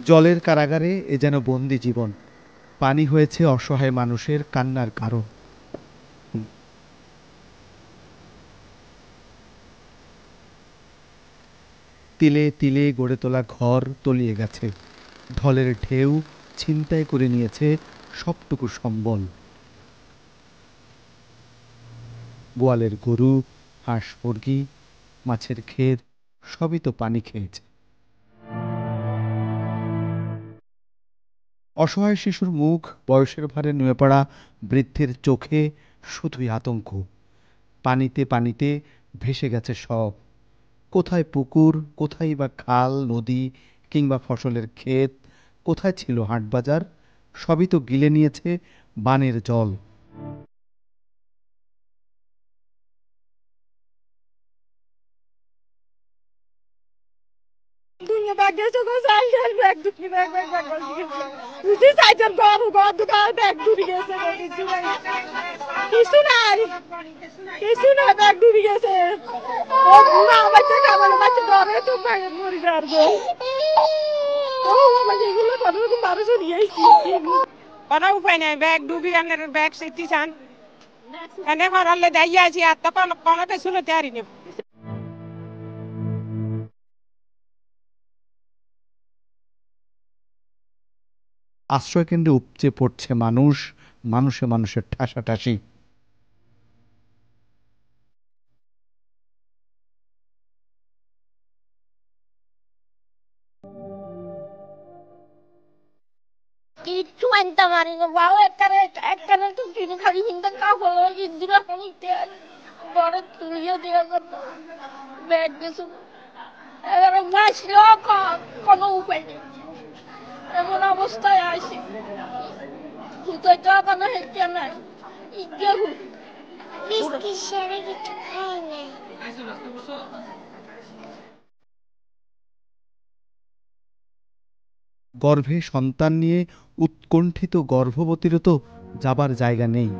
জলের কারাগারে এ যেন বন্দি জীবন। পানি হয়েছে অসহায় মানুষের কান্নার কারণ। তিলে তিলে গড়ে তোলা ঘর তলিয়ে গেছে, ঢলের ঢেউ ছিনতাই করে নিয়েছে সবটুকু সম্বল। গোয়ালের গরু, হাঁস মুরগি, মাছের ক্ষেত সবই তো পানি খেয়েছে। অসহায় শিশুর মুখ, বয়সের ভারে নুয়ে পড়া বৃদ্ধের চোখে শুধুই আতঙ্ক। পানিতে পানিতে ভেসে গেছে সব। কোথায় পুকুর, কোথায় বা খাল নদী কিংবা ফসলের ক্ষেত, কোথায় ছিল হাটবাজার, সবই তো গিলে নিয়েছে বানের জল। কোনো উপায় নাই, ব্যাগ ডুবি আনের ব্যাগ সেটি চান এনে হরালে দাইয়া আছি আর তখন কোনোটা শুনে তৈরি নেব। আশ্রয়কেন্দ্রে উপচে পড়ছে মানুষ, মানুষে মানুষের ঠাসাঠাসি। কিচ্ছু আনতে পারি না বাবা, একখানে তো কিনে খালি কিনতে কাপড় কিনছিল বড় তুলিও দেওয়া করতো ব্যাগ কিছু এবার মাসিও কোনো উপায় নেই, এমন অবস্থায় আসি ভূতের তো কোনো হেঁটে নাই ইজ্ঞে ভূত বিস্কিট সেরে কিছু খাই নাই। গর্ভে সন্তান নিয়ে উৎকণ্ঠিত গর্ভবতীরও তো যাবার জায়গা নেই।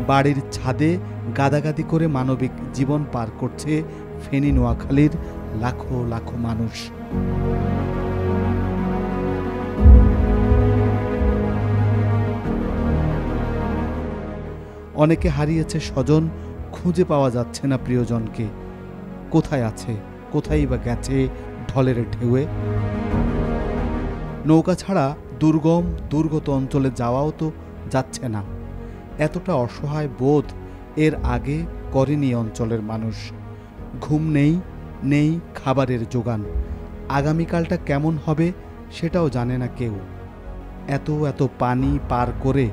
বাড়ির ছাদে গাদাগাদি করে মানবিক জীবন পার করছে ফেনী নোয়াখালীর লাখো লাখো মানুষ। অনেকে হারিয়েছে স্বজন, খুঁজে পাওয়া যাচ্ছে না প্রিয়জনকে। কোথায় আছে, কোথায় বা গেছে ঢলের ঢেউয়ে। নৌকা ছাড়া দুর্গম দুর্গত অঞ্চলে যাওয়াও তো যাচ্ছে না। এতটা অসহায় বোধ এর আগে করেনি অঞ্চলের মানুষ। ঘুম নেই, নেই খাবারের জোগান। আগামীকালটা কেমন হবে সেটাও জানে না কেউ। এত এত পানি পার করে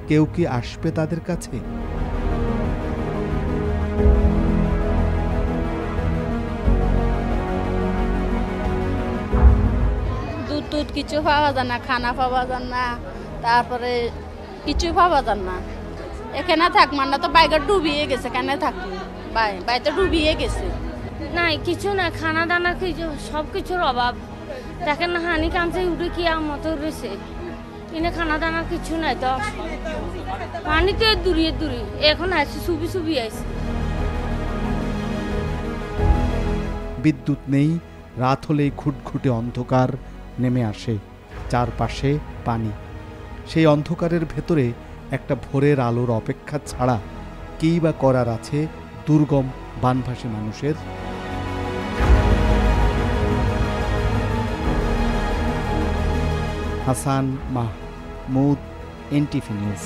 কেউ কি আসবে তাদের কাছে? দুধ টুধ কিছু পাওয়া যায় না, খানা পাওয়া যায় না, তারপরে কিছু পাওয়া যায় না। এখানে থাকমান না তো বাইরে ডুবিয়ে গেছে, কেন থাকবো বাইরে ডুবিয়ে গেছে। নাই কিছু না, খানা দানা কিছু সব কিছুর অভাব। দেখেন না হানি কামছে উঠে কি মতো রয়েছে, এনে খানা দানা কিছু নাই তো। পানিতে দূরিয়ে দূরি এখন আসছে, সুবি সুবি আসছে। বিদ্যুৎ নেই, রাত হলেই ঘুটঘুটে অন্ধকার নেমে আসে, চারপাশে পানি। সেই অন্ধকারের ভেতরে একটা ভোরের আলোর অপেক্ষা ছাড়া কী বা করার আছে দুর্গম বানভাসী মানুষের? Hasan Mahmud, NTV news.